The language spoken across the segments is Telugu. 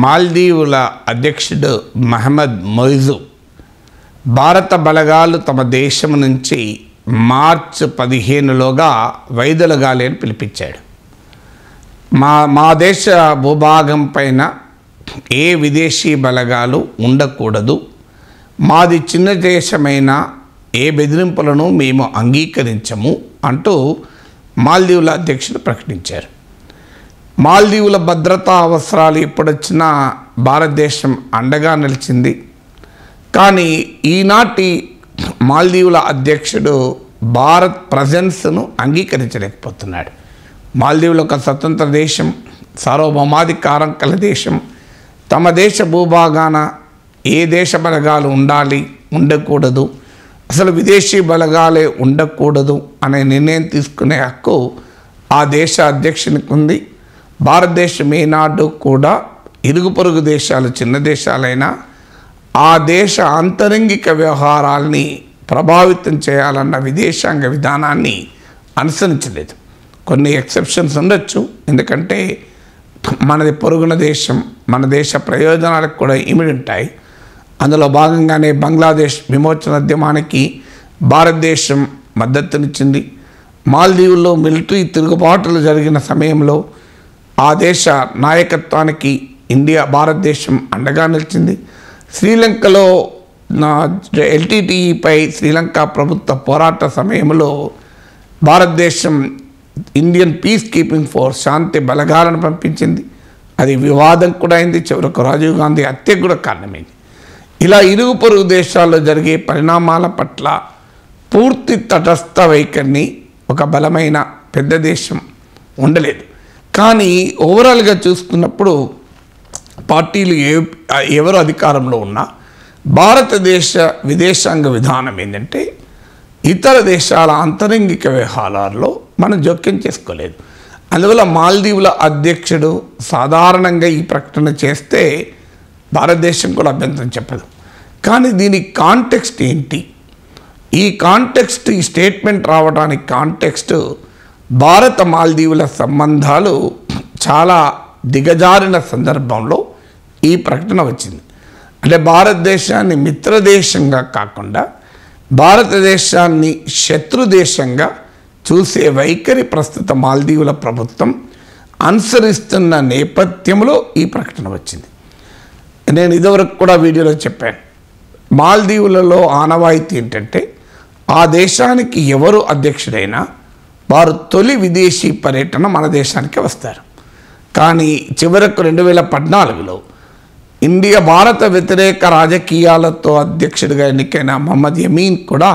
మాల్దీవుల అధ్యక్షుడు మహమ్మద్ మొయిజు భారత బలగాలు తమ దేశం నుంచి మార్చి 15లోగా వైదొలగాలి అని పిలిపించాడు. మా దేశ భూభాగం పైన ఏ విదేశీ బలగాలు ఉండకూడదు, మాది చిన్న దేశమైన ఏ బెదిరింపులను మేము అంగీకరించము అంటూ మాల్దీవుల అధ్యక్షుడు ప్రకటించారు. మాల్దీవుల భద్రతా అవసరాలు ఎప్పుడొచ్చినా భారతదేశం అండగా నిలిచింది. కానీ ఈనాటి మాల్దీవుల అధ్యక్షుడు భారత్ ప్రజెన్స్ను అంగీకరించలేకపోతున్నాడు. మాల్దీవులు ఒక స్వతంత్ర దేశం, సార్వభౌమాధికారం కల దేశం. తమ దేశ భూభాగాన ఏ దేశ బలగాలు ఉండాలి, ఉండకూడదు, అసలు విదేశీ బలగాలే ఉండకూడదు అనే నిర్ణయం తీసుకునే హక్కు ఆ దేశ అధ్యక్షునికి ఉంది. భారతదేశం ఈనాడు కూడా ఇరుగు పొరుగు దేశాలు చిన్న దేశాలైనా ఆ దేశ ఆంతరంగిక వ్యవహారాల్ని ప్రభావితం చేయాలన్న విదేశాంగ విధానాన్ని అనుసరించలేదు. కొన్ని ఎక్సెప్షన్స్ ఉండొచ్చు, ఎందుకంటే మనది పొరుగున దేశం, మన దేశ ప్రయోజనాలకు కూడా ఇమిడి ఉంటాయి. అందులో భాగంగానే బంగ్లాదేశ్ విమోచనోద్యమానికి భారతదేశం మద్దతునిచ్చింది. మాల్దీవుల్లో మిలిటరీ తిరుగుబాటులు జరిగిన సమయంలో ఆ దేశ నాయకత్వానికి భారతదేశం అండగా నిలిచింది. శ్రీలంకలో ఎల్టీటీఈపై శ్రీలంక ప్రభుత్వ పోరాట సమయంలో భారతదేశం ఇండియన్ పీస్ కీపింగ్ ఫోర్స్ శాంతి బలగాలను పంపించింది. అది వివాదం కూడా అయింది, చివరకు రాజీవ్ గాంధీ హత్యకు కూడా కారణమైంది. ఇలా ఇరుగు పొరుగు దేశాల్లో జరిగే పరిణామాల పట్ల పూర్తి తటస్థ వైఖరిని ఒక బలమైన పెద్ద దేశం ఉండలేదు. కానీ ఓవరాల్గా చూసుకున్నప్పుడు పార్టీలు ఎవరు అధికారంలో ఉన్నా భారతదేశ విదేశాంగ విధానం ఏంటంటే ఇతర దేశాల ఆంతరంగిక వ్యవహారాల్లో మనం జోక్యం చేసుకోలేదు. అందువల్ల మాల్దీవుల అధ్యక్షుడు సాధారణంగా ఈ ప్రకటన చేస్తే భారతదేశం కూడా అభ్యంతరం చెప్పదు. కానీ దీని కాంటెక్స్ట్ ఏంటి? ఈ స్టేట్మెంట్ రావడానికి కాంటెక్స్ట్ భారత మాల్దీవుల సంబంధాలు చాలా దిగజారిన సందర్భంలో ఈ ప్రకటన వచ్చింది. అంటే భారతదేశాన్ని మిత్రదేశంగా కాకుండా భారతదేశాన్ని శత్రుదేశంగా చూసే వైఖరి ప్రస్తుత మాల్దీవుల ప్రభుత్వం అనుసరిస్తున్న నేపథ్యంలో ఈ ప్రకటన వచ్చింది. నేను ఇదివరకు కూడా వీడియోలో చెప్పాను, మాల్దీవులలో ఆనవాయితీ ఏంటంటే ఆ దేశానికి ఎవరు అధ్యక్షుడైనా వారు తొలి విదేశీ పర్యటన మన దేశానికి వస్తారు. కానీ చివరకు 2014లో భారత వ్యతిరేక రాజకీయాలతో అధ్యక్షుడిగా ఎన్నికైన మహమ్మద్ యమీన్ కూడా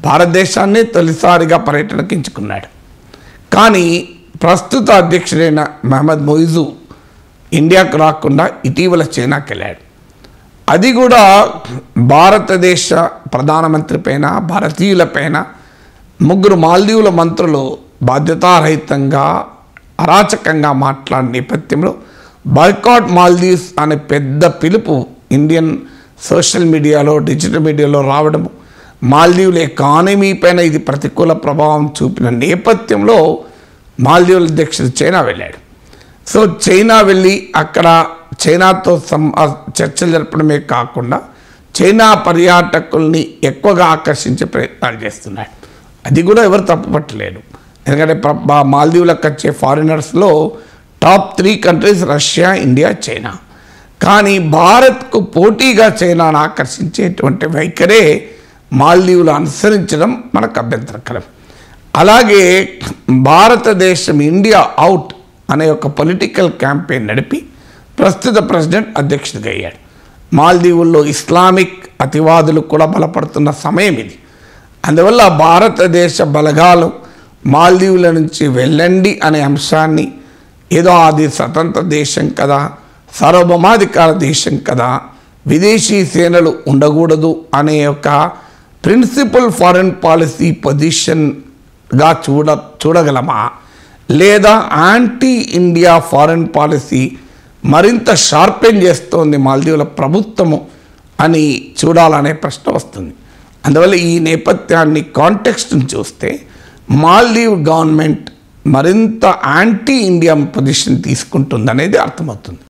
భారతదేశాన్ని తొలిసారిగా పర్యటనకు ఎంచుకున్నాడు. కానీ ప్రస్తుత అధ్యక్షుడైన మహమ్మద్ మొయిజు ఇండియాకు రాకుండా ఇటీవల చైనాకి వెళ్ళాడు. అది కూడా భారతదేశ ప్రధానమంత్రి పైన, భారతీయులపైన 3 మాల్దీవుల మంత్రులు బాధ్యతారహితంగా అరాచకంగా మాట్లాడిన నేపథ్యంలో బాయ్కాట్ మాల్దీవ్స్ అనే పెద్ద పిలుపు ఇండియన్ సోషల్ మీడియాలో, డిజిటల్ మీడియాలో రావడము, మాల్దీవుల ఎకానమీ పైన ఇది ప్రతికూల ప్రభావం చూపిన నేపథ్యంలో మాల్దీవుల అధ్యక్షుడు చైనా వెళ్ళాడు. సో చైనా వెళ్ళి అక్కడ చైనాతో చర్చలు జరపడమే కాకుండా చైనా పర్యాటకుల్ని ఎక్కువగా ఆకర్షించే ప్రయత్నాలు చేస్తున్నాడు. అది కూడా ఎవరు తప్పుపట్టలేరు, ఎందుకంటే మాల్దీవులకు వచ్చే ఫారినర్స్లో top 3 countries Russia, India, China. కానీ భారత్కు పోటీగా చైనాను ఆకర్షించేటువంటి వైఖరే మాల్దీవులు అనుసరించడం మనకు అభ్యంతరకరం. అలాగే భారతదేశం ఇండియా అవుట్ అనే ఒక పొలిటికల్ క్యాంపెయిన్ నడిపి ప్రస్తుత ప్రెసిడెంట్ అధ్యక్షుడిగా అయ్యాడు. మాల్దీవుల్లో ఇస్లామిక్ అతివాదులు కూడా బలపడుతున్న సమయం ఇది. అందువల్ల భారతదేశ బలగాలు మాల్దీవుల నుంచి వెళ్ళండి అనే అంశాన్ని ఏదో అది స్వతంత్ర దేశం కదా, సార్వభౌమాధికార దేశం కదా, విదేశీ సేనలు ఉండకూడదు అనే ఒక ప్రిన్సిపల్ ఫారెన్ పాలసీ పొజిషన్గా చూడగలమా, లేదా యాంటీ ఇండియా ఫారెన్ పాలసీ మరింత షార్పెన్ చేస్తోంది మాల్దీవుల ప్రభుత్వము అని చూడాలనే ప్రశ్న వస్తుంది. అందువల్ల ఈ నేపథ్యాన్ని కాంటెక్స్ట్ని చూస్తే మాల్దీవ్ గవర్నమెంట్ మరింత యాంటీ ఇండియా పొజిషన్ తీసుకుంటుందనేది అర్థమవుతుంది.